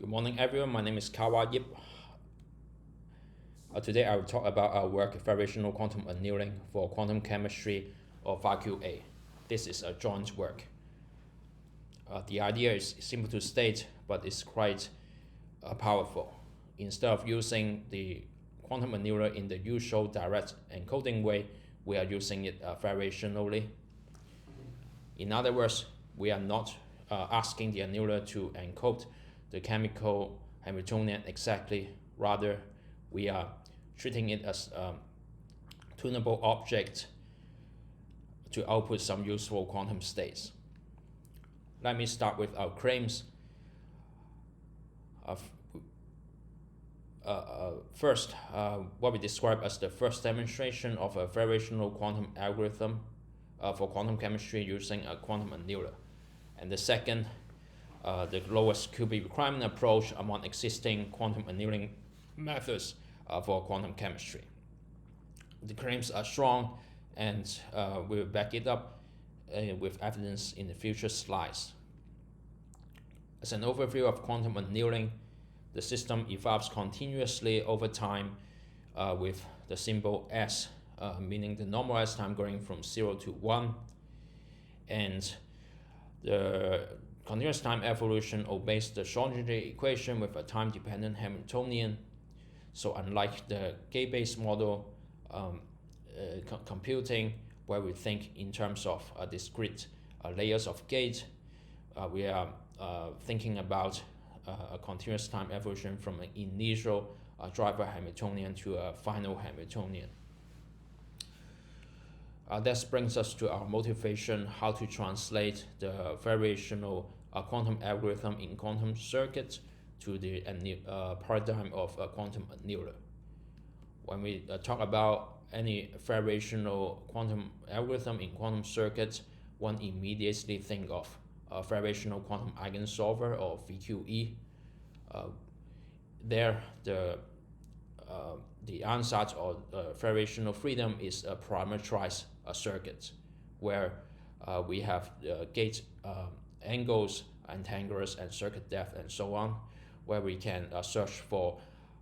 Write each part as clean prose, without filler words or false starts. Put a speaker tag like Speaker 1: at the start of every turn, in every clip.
Speaker 1: Good morning, everyone. My name is Kawa Yip. Today I will talk about our work, Variational Quantum Annealing for Quantum Chemistry or VarQA. This is a joint work. The idea is simple to state, but it's quite powerful. Instead of using the quantum annealer in the usual direct encoding way, we are using it variationally. In other words, we are not asking the annealer to encode the chemical Hamiltonian exactly. Rather, we are treating it as a tunable object to output some useful quantum states. Let me start with our claims. First, what we describe as the first demonstration of a variational quantum algorithm for quantum chemistry using a quantum annealer. And the second, the lowest QB requirement approach among existing quantum annealing methods for quantum chemistry. The claims are strong, and we will back it up with evidence in the future slides. As an overview of quantum annealing, the system evolves continuously over time with the symbol S, meaning the normalized time going from 0 to 1, and the continuous time evolution obeys the Schrödinger equation with a time-dependent Hamiltonian. So unlike the gate-based model computing, where we think in terms of discrete layers of gate, we are thinking about a continuous time evolution from an initial driver Hamiltonian to a final Hamiltonian. That brings us to our motivation, how to translate the variational quantum algorithm in quantum circuits to the paradigm of a quantum annealer. When we talk about any variational quantum algorithm in quantum circuits, one immediately think of a variational quantum eigensolver or VQE. There, the ansatz or variational freedom is a parameterized circuit where we have gate angles, entangles, and circuit depth, and so on, where we can search for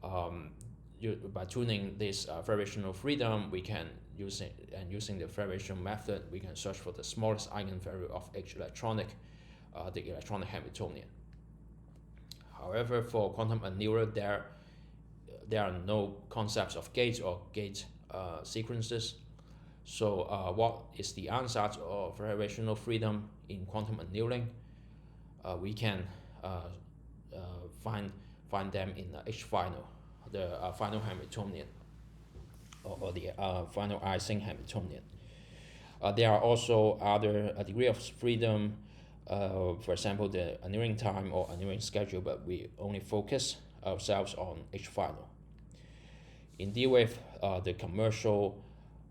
Speaker 1: by tuning this variational freedom, we can using the variation method, we can search for the smallest eigenvalue of each electronic, the electronic Hamiltonian. However, for quantum annealer, there are no concepts of gates or gate sequences. So what is the ansatz of variational freedom in quantum annealing? We can find them in H final, the final Hamiltonian, or the final Ising Hamiltonian. There are also other degree of freedom, for example, the annealing time or annealing schedule, but we only focus ourselves on H final. In D-Wave, the commercial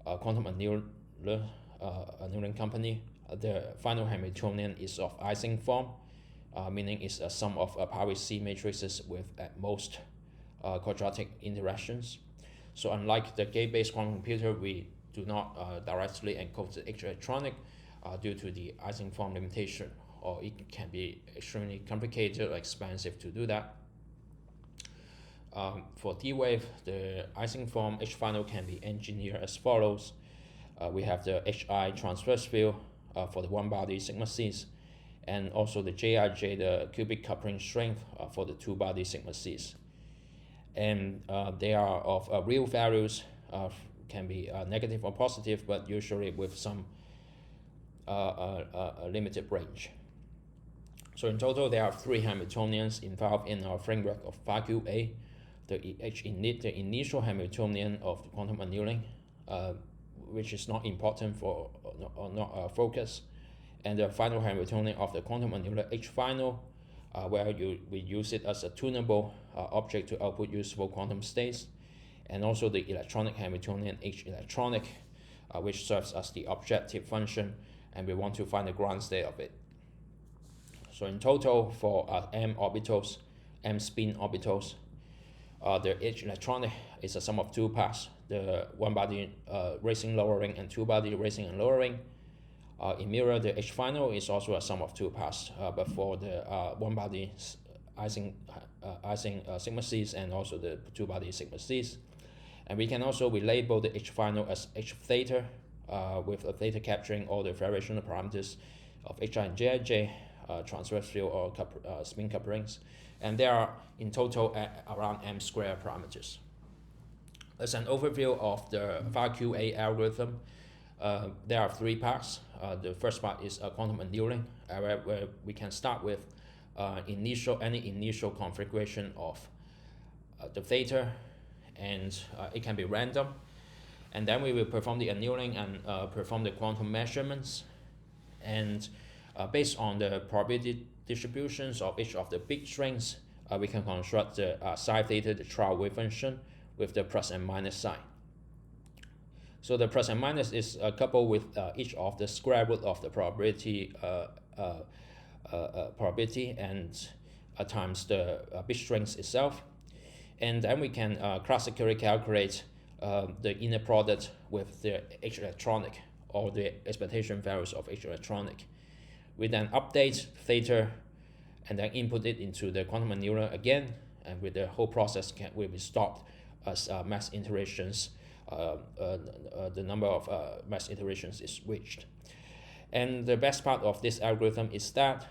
Speaker 1: quantum annealing company, the final Hamiltonian is of Ising form, meaning it's a sum of Pauli C matrices with at most quadratic interactions. So unlike the gate-based quantum computer, we do not directly encode the H electronic due to the Ising form limitation, or it can be extremely complicated or expensive to do that. For D-Wave, the Ising form H final can be engineered as follows. We have the HI transverse field for the one-body sigma C's, and also the Jij, the cubic coupling strength for the two-body sigma C's. And they are of real values, can be negative or positive, but usually with some limited range. So in total, there are 3 Hamiltonians involved in our framework of VarQA. The initial Hamiltonian of the quantum annealing, which is not important for or not focus, and the final Hamiltonian of the quantum annealer H final, where we use it as a tunable object to output useful quantum states, and also the electronic Hamiltonian H electronic, which serves as the objective function, and we want to find the ground state of it. So in total, for m orbitals, m spin orbitals, the H electronic is a sum of 2 paths, the one body raising lowering and two body raising and lowering. In mirror, the H final is also a sum of 2 paths, but for the one body Ising sigma c's and also the two-body sigma c's. And we can also relabel the H final as H theta, with a theta capturing all the variational parameters of Hi and Jij, transverse field or spin couplings, and there are in total around m squared parameters. As an overview of the VarQA algorithm, there are three parts. The first part is quantum annealing, where we can start with any initial configuration of the theta, and it can be random. And then we will perform the annealing and perform the quantum measurements. And based on the probability distributions of each of the bit strings, we can construct the psi theta, the trial wave function, with the plus and minus sign. So the plus and minus is coupled with each of the square root of the probability and times the bit strings itself. And then we can classically calculate the inner product with the H electronic, or the expectation values of H electronic. We then update theta and then input it into the quantum annealer again, and with the whole process will be stopped as mass iterations, the number of mass iterations is reached. And the best part of this algorithm is that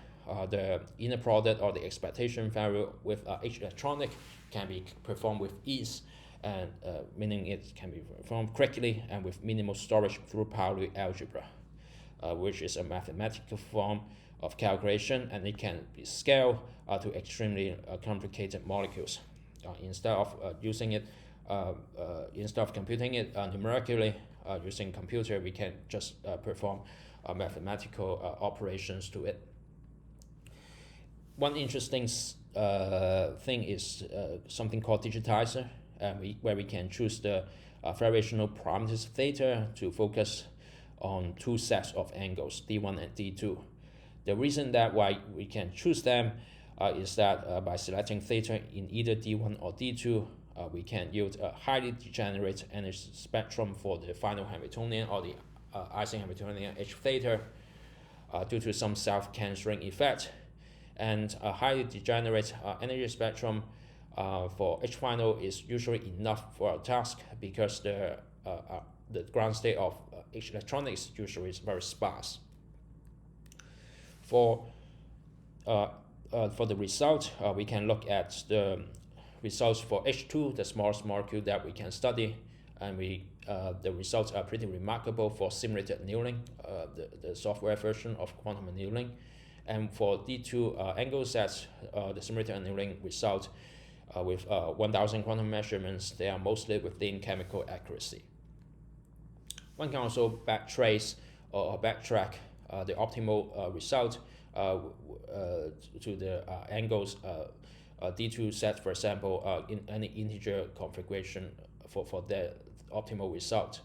Speaker 1: the inner product or the expectation value with H electronic can be performed with ease, and meaning it can be performed quickly and with minimal storage through Pauli algebra, which is a mathematical form of calculation, and it can be scaled to extremely complicated molecules. Instead of computing it numerically using computer, we can just perform mathematical operations to it. One interesting thing is something called digitizer, where we can choose the variational parameters theta to focus on two sets of angles, D1 and D2. The reason that why we can choose them is that by selecting theta in either D1 or D2, we can yield a highly degenerate energy spectrum for the final Hamiltonian or the Ising Hamiltonian H theta due to some self-cancelling effect. And a highly degenerate energy spectrum for H final is usually enough for a task, because the ground state of H electronics usually is very sparse. For the result, we can look at the results for H2, the smallest molecule that we can study, and the results are pretty remarkable for simulated annealing, the software version of quantum annealing. And for D2 angle sets, the simulated annealing result with 1,000 quantum measurements, they are mostly within chemical accuracy. One can also backtrace or backtrack the optimal result to the angles D2 set, for example, in any integer configuration for the optimal result.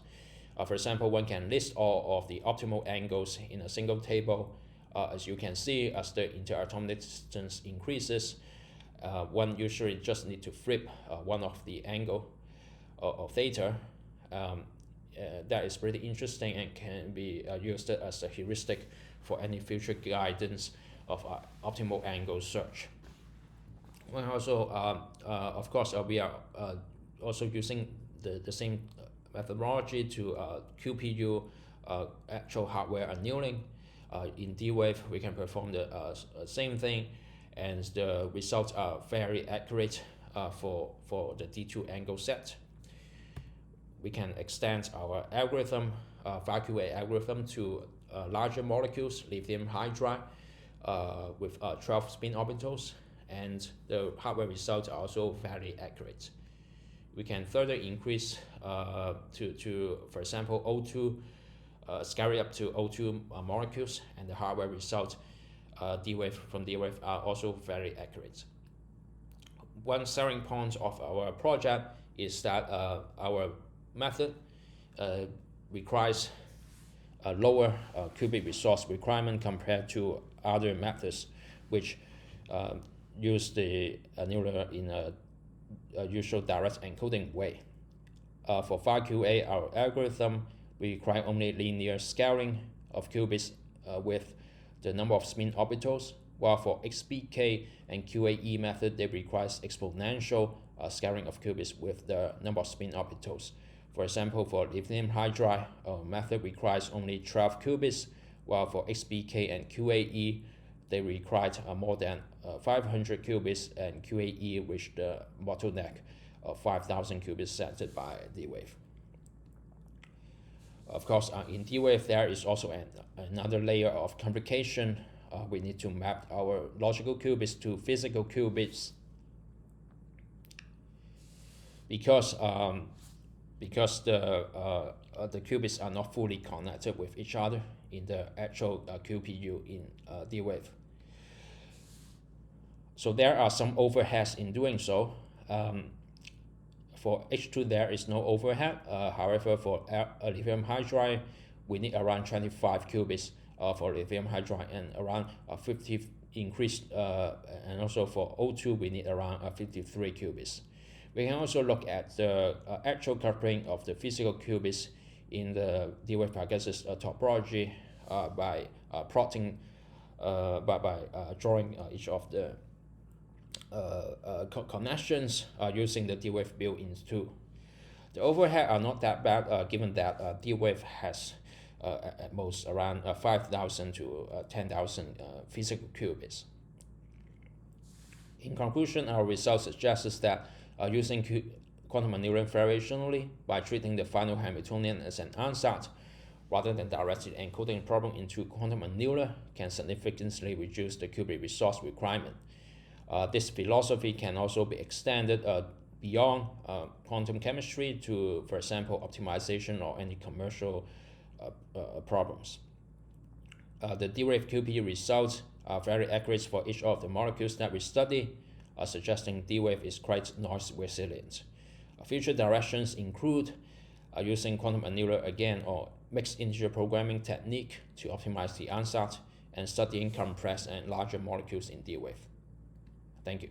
Speaker 1: For example, one can list all of the optimal angles in a single table. As you can see, as the interatomic distance increases, one usually just need to flip one of the angle of theta. That is pretty interesting and can be used as a heuristic for any future guidance of optimal angle search. Well, also, of course, we are also using the same methodology to QPU actual hardware annealing. In D-Wave, we can perform the same thing, and the results are very accurate for the D2 angle set. We can extend our algorithm, VarQA algorithm, to larger molecules, lithium hydride, with 12 spin orbitals, and the hardware results are also very accurate. We can further increase to, for example, O2, scale it up to O2 molecules, and the hardware results from D-Wave are also very accurate. One selling point of our project is that our method requires a lower qubit resource requirement compared to other methods which use the annealer in a usual direct encoding way. For VarQA, our algorithm, we require only linear scaling of qubits with the number of spin orbitals, while for XPK and QAE method, they require exponential scattering of qubits with the number of spin orbitals. For example, for lithium hydride method requires only 12 qubits, while for XPK and QAE, they require more than 500 qubits, and QAE reached the bottleneck of 5,000 qubits set by D-Wave. Of course, in D-Wave, there is also another layer of complication. We need to map our logical qubits to physical qubits because the qubits are not fully connected with each other in the actual QPU in D-Wave. So there are some overheads in doing so. For H2, there is no overhead. However, for lithium hydride, we need around 25 qubits for lithium hydride and around 50 increased. And also for O2, we need around 53 qubits. We can also look at the actual coupling of the physical qubits in the D-Wave Pegasus topology by plotting, by drawing each of the connections using the D-Wave built-in tool. The overhead are not that bad given that D-Wave has at most around 5,000 to 10,000 physical qubits. In conclusion, our results suggests that using quantum annealing variationally by treating the final Hamiltonian as an ansatz rather than directly encoding the problem into quantum annealer can significantly reduce the qubit resource requirement. This philosophy can also be extended beyond quantum chemistry to, for example, optimization or any commercial problems. The D-Wave QPU results are very accurate for each of the molecules that we study, suggesting D-Wave is quite noise resilient. Future directions include using quantum annealer again or mixed integer programming technique to optimize the ansatz and studying compressed and larger molecules in D-Wave. Thank you.